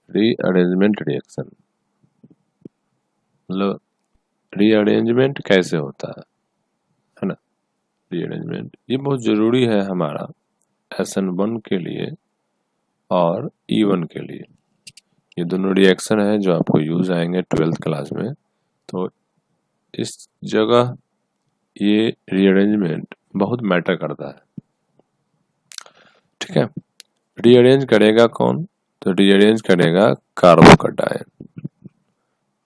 Rearrangement reaction मतलब rearrangement कैसे होता है ना। रीअरेंजमेंट ये बहुत ज़रूरी है हमारा SN1 के लिए और E1 के लिए। ये दोनों रिएक्शन है जो आपको यूज आएंगे 12th क्लास में। तो इस जगह ये रीअरेंजमेंट बहुत मैटर करता है। ठीक है, रीअरेंज करेगा कौन? तो रीअरेंज करेगा कार्बोकटायन।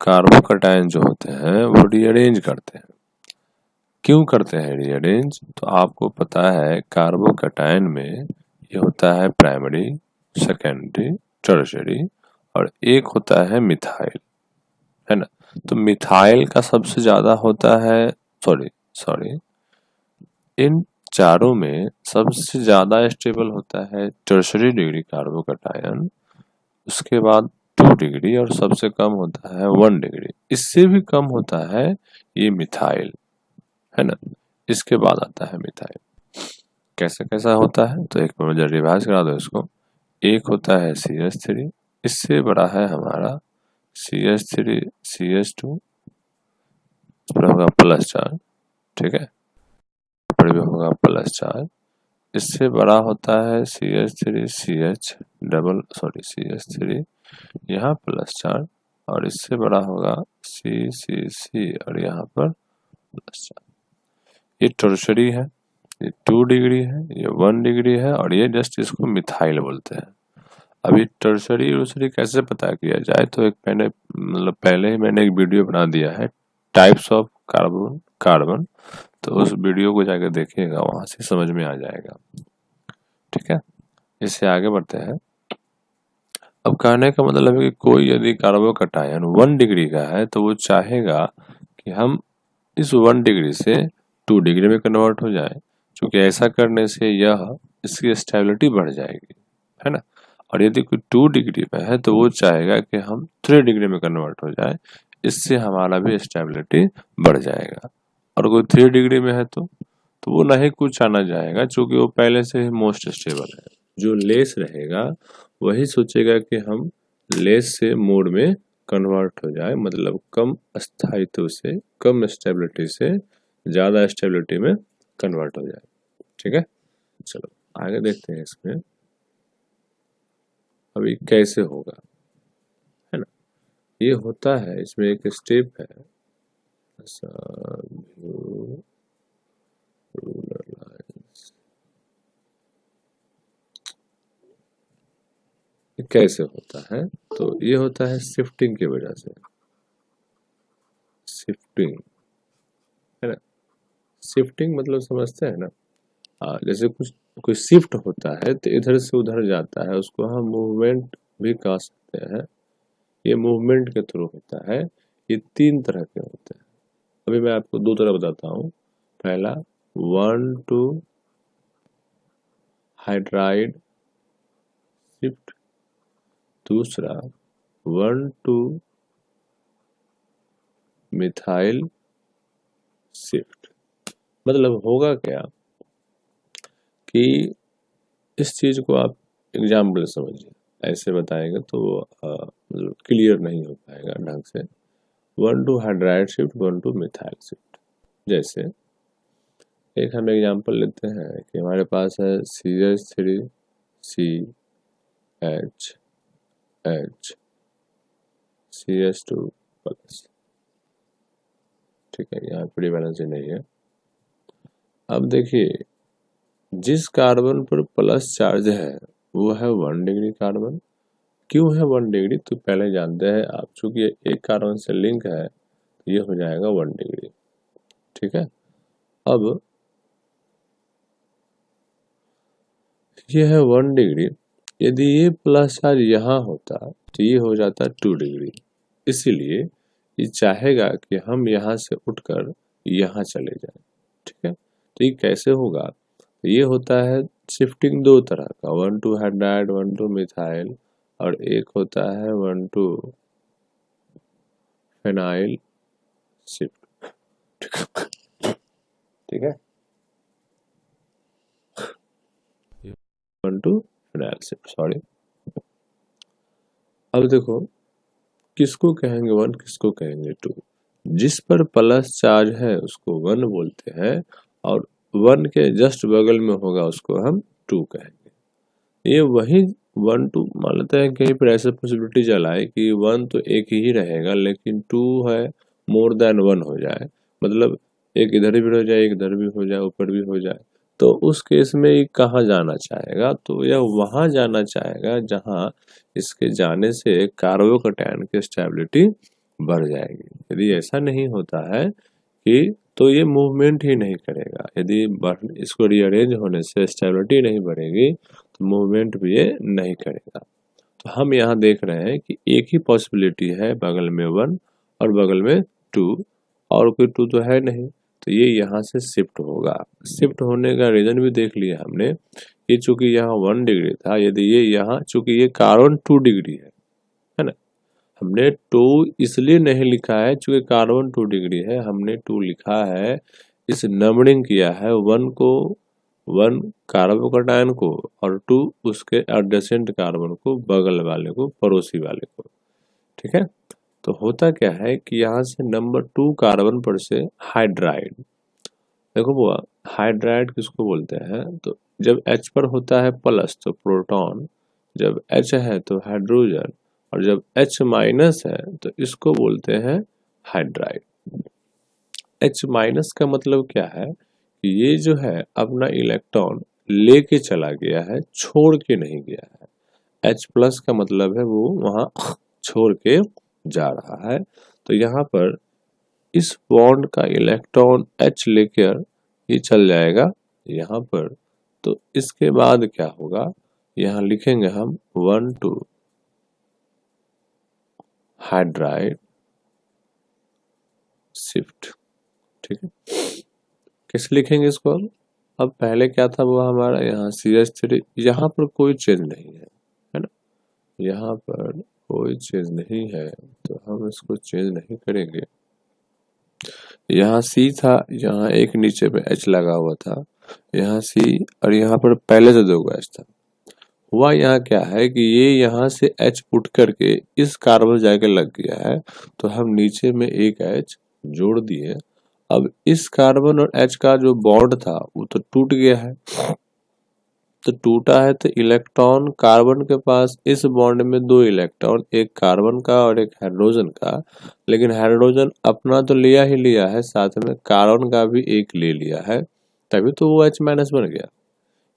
कार्बोकटायन जो होते हैं वो रीअरेंज करते हैं। क्यों करते हैं रीअरेंज? तो आपको पता है कार्बोकटायन में ये होता है प्राइमरी, सेकेंडरी, टर्शियरी और एक होता है मिथाइल, है ना। तो मिथाइल का सबसे ज्यादा होता है, सॉरी इन चारों में सबसे ज्यादा स्टेबल होता है टर्शरी डिग्री कार्बोकटायन, उसके बाद 2 डिग्री और सबसे कम होता है 1 डिग्री। इससे भी कम होता है ये मिथाइल, है ना। इसके बाद आता है मिथाइल। कैसे कैसा होता है तो एक बार मुझे रिवाइज करा दो इसको। एक होता है CH3, इससे बड़ा है हमारा CH3 CH2, इस पर होगा प्लस चार्ज, ठीक है, पर भी होगा प्लस चार्ज। इससे बड़ा होता है CH3 CH डबल CH3, यहाँ प्लस चार्ज, और इससे बड़ा होगा C और यहाँ पर प्लस चार्ज। ये टर्शरी है, ये 2 डिग्री है, ये 1 डिग्री है और ये जस्ट इसको मिथाइल बोलते हैं। अभी टर्शरी वर्सरी कैसे पता किया जाए तो एक मैंने मतलब पहले ही मैंने एक वीडियो बना दिया है टाइप्स ऑफ कार्बन, तो उस वीडियो को जाकर देखिएगा, वहां से समझ में आ जाएगा। ठीक है, इससे आगे बढ़ते हैं। अब कहने का मतलब है कि कोई यदि कार्बोकटायन 1 डिग्री का है तो वो चाहेगा कि हम इस 1 डिग्री से 2 डिग्री में कन्वर्ट हो जाए, क्योंकि ऐसा करने से यह इसकी स्टेबिलिटी बढ़ जाएगी, है ना। और यदि कोई 2 डिग्री में है तो वो चाहेगा कि हम 3 डिग्री में कन्वर्ट हो जाए, इससे हमारा भी स्टेबिलिटी बढ़ जाएगा। और कोई 3 डिग्री में है तो वो नहीं कुछ आना जाएगा, क्योंकि वो पहले से ही मोस्ट स्टेबल है। जो लेस रहेगा वही सोचेगा कि हम लेस से मोड में कन्वर्ट हो जाए, मतलब कम स्थायित्व से, कम स्टेबिलिटी से ज़्यादा स्टेबिलिटी में कन्वर्ट हो जाए। ठीक है, चलो आगे देखते हैं इसमें अभी कैसे होगा, है ना। ये होता है, इसमें एक स्टेप है, कैसे होता है तो ये होता है शिफ्टिंग की वजह से। शिफ्टिंग, है ना। शिफ्टिंग मतलब समझते हैं ना। जैसे कुछ कोई शिफ्ट होता है तो इधर से उधर जाता है, उसको हम मूवमेंट भी कह सकते हैं। ये मूवमेंट के थ्रू होता है। ये 3 तरह के होते हैं। अभी मैं आपको 2 तरह बताता हूँ। पहला 1 to हाइड्राइड शिफ्ट, दूसरा 1 to मिथाइल शिफ्ट। मतलब होगा क्या कि इस चीज को आप एग्जाम्पल समझिए, ऐसे बताएंगे तो मतलब क्लियर नहीं हो पाएगा ढंग से। 1 to hydride shift, 1 to methyl shift. जैसे एक हम एग्जांपल लेते हैं कि हमारे पास है CH3 CH H CH2 plus, ठीक है, यहाँ प्री बैलेंसिंग नहीं है। अब देखिए, जिस कार्बन पर प्लस चार्ज है वो है 1 डिग्री कार्बन। क्यों है 1 डिग्री तो पहले जानते हैं आप, चूंकि एक कार्बन से लिंक है तो ये हो जाएगा 1 डिग्री। ठीक है, अब ये है 1 डिग्री, यदि ये प्लस चार्ज यहाँ होता तो ये हो जाता 2 डिग्री। इसीलिए ये चाहेगा कि हम यहाँ से उठकर यहाँ चले जाएं। ठीक है, तो ये कैसे होगा? तो ये होता है शिफ्टिंग 2 तरह का, 1 to हाइड्राइड, 1 to मिथाइल, और एक होता है 1 to फेनाइल शिफ्ट। ठीक है, 1 to फेनाइल शिफ्ट, सॉरी। अब देखो किसको कहेंगे 1, किसको कहेंगे 2। जिस पर प्लस चार्ज है उसको 1 बोलते हैं, और 1 के जस्ट बगल में होगा उसको हम 2 कहेंगे। ये वही 1 2 मान लेते हैं, कहीं पर ऐसे पॉसिबिलिटी चलाए कि 1 तो एक ही रहेगा लेकिन 2 है मोर देन 1 हो जाए, मतलब एक इधर भी हो जाए, एक इधर भी हो जाए, ऊपर भी हो जाए, तो उस केस में ये कहाँ जाना चाहेगा, तो यह वहाँ जाना चाहेगा जहाँ इसके जाने से कार्बोकैटायन की स्टेबिलिटी बढ़ जाएगी। यदि ऐसा नहीं होता है कि तो ये मूवमेंट ही नहीं करेगा, यदि इसको रीअरेंज होने से स्टेबिलिटी नहीं बढ़ेगी तो मूवमेंट भी ये नहीं करेगा। तो हम यहाँ देख रहे हैं कि एक ही पॉसिबिलिटी है, बगल में 1 और बगल में 2, और कोई 2 तो है नहीं, तो ये यहाँ से शिफ्ट होगा। शिफ्ट होने का रीजन भी देख लिया हमने, ये चूंकि यहाँ 1 डिग्री था, यदि ये यहाँ चूंकि ये कार्बन 2 डिग्री है ना, हमने 2 इसलिए नहीं लिखा है चूंकि कार्बन 2 डिग्री है, हमने 2 लिखा है, इस नंबरिंग किया है 1 को, 1 कार्बोकैटायन को, और 2 उसके एडजेसेंट कार्बन को, बगल वाले को, पड़ोसी वाले को। ठीक है, तो होता क्या है कि यहाँ से नंबर 2 कार्बन पर से हाइड्राइड, देखो बुआ हाइड्राइड किसको बोलते हैं, तो जब H पर होता है प्लस तो प्रोटॉन, जब H है तो हाइड्रोजन, और जब H माइनस है तो इसको बोलते हैं हाइड्राइड। H माइनस का मतलब क्या है कि ये जो है अपना इलेक्ट्रॉन लेके चला गया है, छोड़ के नहीं गया है। H प्लस का मतलब है वो वहाँ छोड़ के जा रहा है। तो यहाँ पर इस बॉन्ड का इलेक्ट्रॉन H लेकर ये चल जाएगा यहाँ पर, तो इसके बाद क्या होगा, यहाँ लिखेंगे हम 1 2 हाइड्राइड शिफ्ट। ठीक है, कैसे लिखेंगे इसको अब पहले क्या था वो हमारा यहाँ CH3, यहाँ पर कोई चेंज नहीं है ना, यहाँ पर कोई चेंज नहीं है तो हम इसको चेंज नहीं करेंगे। यहाँ C था, यहाँ एक नीचे पे H लगा हुआ था, यहाँ C, और यहाँ पर पहले से 2 H था। हुआ यहाँ क्या है कि ये यहाँ से H पुट करके इस कार्बन जाके लग गया है, तो हम नीचे में एक H जोड़ दिए। अब इस कार्बन और H का जो बॉन्ड था वो तो टूट गया है, तो टूटा है तो इलेक्ट्रॉन कार्बन के पास इस बॉन्ड में 2 इलेक्ट्रॉन, एक कार्बन का और एक हाइड्रोजन का, लेकिन हाइड्रोजन अपना तो लिया ही लिया है, साथ में कार्बन का भी एक ले लिया है, तभी तो वो H माइनस बन गया।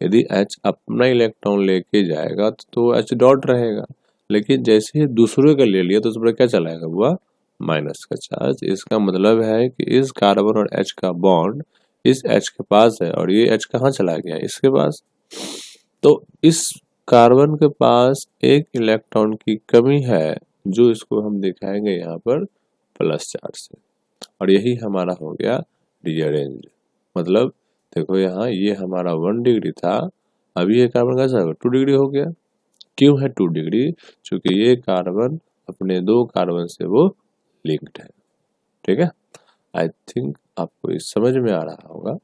यदि H अपना इलेक्ट्रॉन लेके जाएगा तो H डॉट रहेगा, लेकिन जैसे ही दूसरे का ले लिया तो उस पर क्या चलाएगा, हुआ माइनस का चार्ज। इसका मतलब है कि इस कार्बन और H का बॉन्ड इस H के पास है और ये H कहाँ चला गया, इसके पास। तो इस कार्बन के पास एक इलेक्ट्रॉन की कमी है, जो इसको हम दिखाएंगे यहाँ पर प्लस चार्ज से, और यही हमारा हो गया रीअरेंज। मतलब देखो यहाँ ये हमारा 1 डिग्री था, अभी ये कार्बन कैसा होगा 2 डिग्री हो गया। क्यों है 2 डिग्री, क्योंकि ये कार्बन अपने 2 कार्बन से वो लिंक्ड है। ठीक है, आई थिंक आपको इस समझ में आ रहा होगा।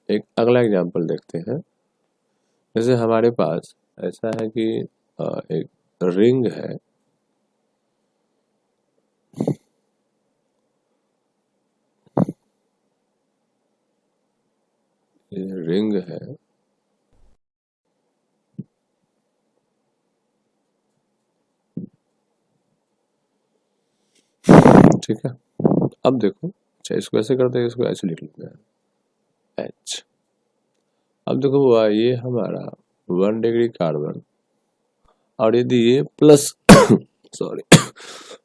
एक अगला एग्जांपल देखते हैं। जैसे हमारे पास ऐसा है कि एक रिंग है, ये रिंग है, ठीक है। अब देखो, अच्छा इसको ऐसे करते हैं, इसको ऐसे लिख लेते हैं H। अब देखो हुआ ये हमारा 1 डिग्री कार्बन, और यदि ये प्लस सॉरी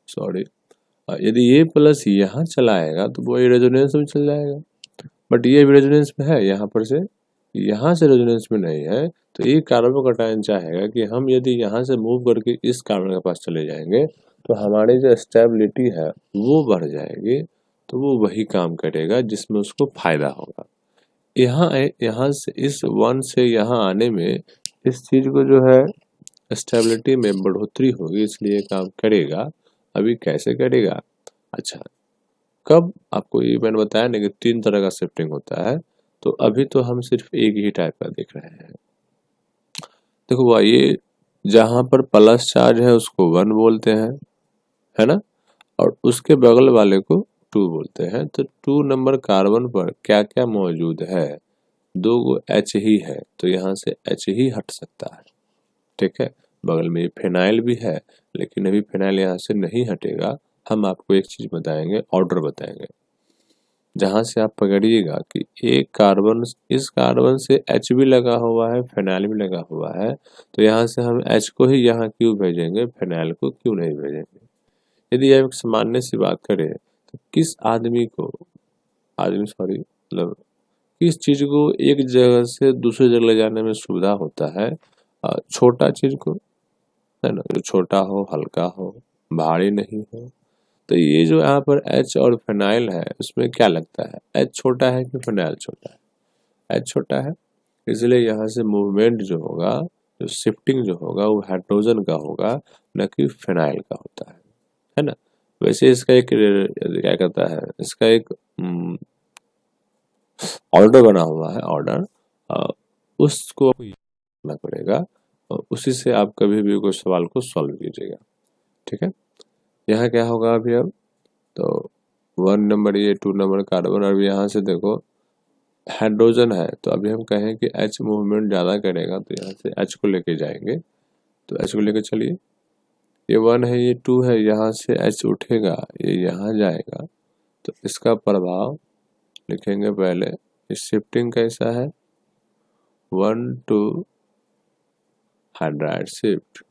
सॉरी यदि ये प्लस यहाँ चलाएगा तो वो रेजोनेंस में चल जाएगा, बट ये रेजोनेंस में है, यहाँ से रेजोनेंस में नहीं है। तो ये कार्बोकैटायन चाहेगा कि हम यदि यहाँ से मूव करके इस कार्बन के पास चले जाएंगे तो हमारी जो स्टेबिलिटी है वो बढ़ जाएगी, तो वो वही काम करेगा जिसमें उसको फायदा होगा। यहाँ से इस 1 से यहाँ आने में इस चीज को जो है स्टेबिलिटी में बढ़ोतरी होगी, इसलिए काम करेगा। अभी कैसे करेगा, अच्छा कब, आपको ये मैंने बताया ना कि 3 तरह का शिफ्टिंग होता है, तो अभी तो हम सिर्फ एक ही टाइप का देख रहे हैं। देखो ये जहां पर प्लस चार्ज है उसको 1 बोलते हैं, है ना, और उसके बगल वाले को 2 बोलते हैं। तो 2 नंबर कार्बन पर क्या क्या मौजूद है? 2 गो H ही है, तो यहाँ से H ही हट सकता है। ठीक है, बगल में ये फिनाइल भी है, लेकिन अभी फिनाइल यहाँ से नहीं हटेगा। हम आपको एक चीज बताएंगे, ऑर्डर बताएंगे, जहां से आप पकड़िएगा कि एक कार्बन, इस कार्बन से H भी लगा हुआ है, फिनाइल भी लगा हुआ है, तो यहाँ से हम H को ही यहाँ क्यों भेजेंगे, फिनाइल को क्यों नहीं भेजेंगे? यदि आप एक सामान्य सी बात करें तो किस आदमी को, आदमी सॉरी, मतलब किस चीज को एक जगह से दूसरी जगह ले जाने में सुविधा होता है? छोटा चीज को, है ना, जो छोटा हो, हल्का हो, भारी नहीं हो। तो ये जो यहाँ पर H और फिनाइल है, उसमें क्या लगता है, H छोटा है कि फिनाइल छोटा है? H छोटा है, इसलिए यहाँ से मूवमेंट जो होगा, जो शिफ्टिंग जो होगा, वो हाइड्रोजन का होगा, न कि फिनाइल का होता है ना। वैसे इसका एक क्या कहता है, इसका एक ऑर्डर बना हुआ है, ऑर्डर, उसको आपको करना पड़ेगा, और उसी से आप कभी भी कोई सवाल को सॉल्व कीजिएगा। ठीक है, यहाँ क्या होगा अभी अब, तो 1 नंबर ये 2 नंबर कार्बन, और यहाँ से देखो हाइड्रोजन है, तो अभी हम कहें कि H मूवमेंट ज़्यादा करेगा, तो यहाँ से H को लेके जाएंगे, तो H को लेके चलिए, ये 1 है, ये 2 है, यहाँ से H उठेगा, ये यहाँ जाएगा, तो इसका प्रभाव लिखेंगे पहले, इस शिफ्टिंग कैसा है, 1 2 हाइड्राइड शिफ्ट,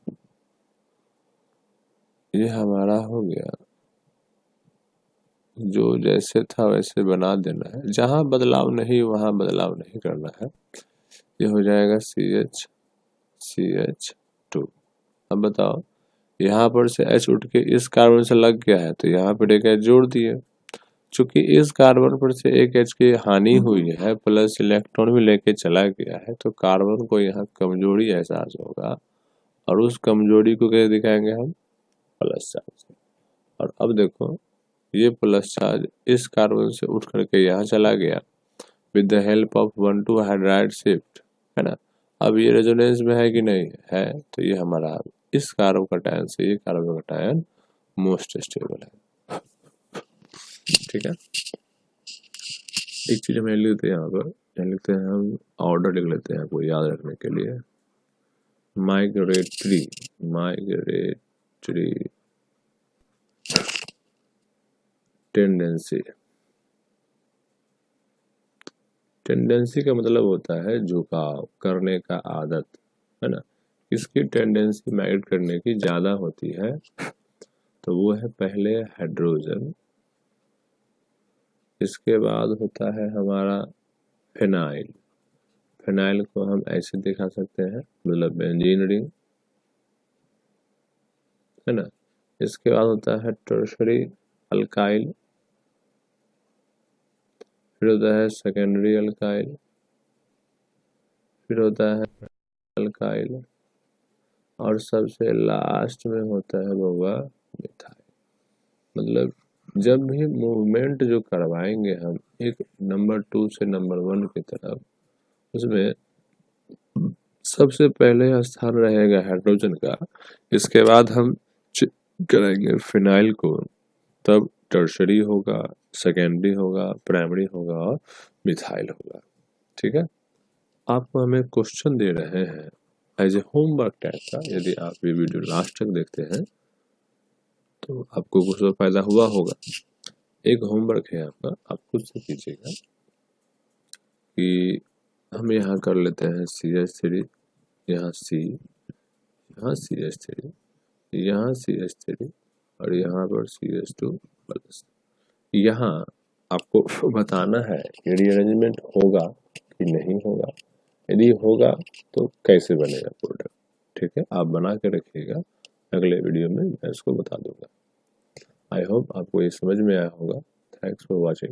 ये हमारा हो गया, जो जैसे था वैसे बना देना है, जहां बदलाव नहीं वहां बदलाव नहीं करना है। ये हो जाएगा CH2। अब बताओ, यहाँ पर से H उठ के इस कार्बन से लग गया है, तो यहाँ पर एक H जोड़ दिए। चूंकि इस कार्बन पर से एक H की हानि हुई है, प्लस इलेक्ट्रॉन भी लेके चला गया है, तो कार्बन को यहाँ कमजोरी एहसास होगा, और उस कमजोरी को कैसे दिखाएंगे हम, प्लस चार्ज। और अब देखो, ये प्लस चार्ज इस कार्बन से उठ करके यहाँ चला गया with the help of 1 2 hydride shift, है ना। अब ये रेजोनेंस में है कि नहीं है, तो ये हमारा इस कार्बोकैटायन से ये कार्बोकैटायन मोस्ट स्टेबल है। ठीक है, एक चीज हम लिख लेते हैं यहाँ पर, यहाँ लिखते हैं हम, ऑर्डर लिख लेते हैं आपको याद रखने के लिए, माइग्रेटरी टेंडेंसी। टेंडेंसी का मतलब होता है झुकाव करने का आदत, है ना। इसकी टेंडेंसी माइग्रेट करने की ज्यादा होती है, तो वो है पहले हाइड्रोजन, इसके बाद होता है हमारा फिनाइल। फिनाइल को हम ऐसे दिखा सकते हैं, मतलब बेंजीन रिंग, है ना। इसके बाद होता है टर्शरी अल्काइल, फिर होता है सेकेंडरी अल्काइल, फिर होता है अल्काइल, और सबसे लास्ट में होता है बउआ मिथाइल। मतलब जब भी मूवमेंट जो करवाएंगे हम एक नंबर 2 से नंबर 1 की तरफ, उसमें सबसे पहले स्थान रहेगा हाइड्रोजन का, इसके बाद हम करेंगे फिनाइल को, तब टर्शरी होगा, सेकेंडरी होगा, प्राइमरी होगा, और मिथाइल होगा। ठीक है, आपको हमें क्वेश्चन दे रहे हैं एज ए होमवर्क टाइप का, यदि आप ये वीडियो लास्ट तक देखते हैं तो आपको कुछ तो फायदा हुआ होगा। एक होमवर्क है आपका, आप खुद से कीजिएगा कि हम यहाँ कर लेते हैं CH3, यहाँ C, यहाँ CH3, यहाँ CH3, और यहाँ पर CH2 प्लस। यहाँ आपको बताना है कि रीअरेंजमेंट होगा कि नहीं होगा, यदि होगा तो कैसे बनेगा प्रोडक्ट। ठीक है, आप बना के रखिएगा, अगले वीडियो में मैं इसको बता दूंगा। आई होप आपको ये समझ में आया होगा। Thanks for watching.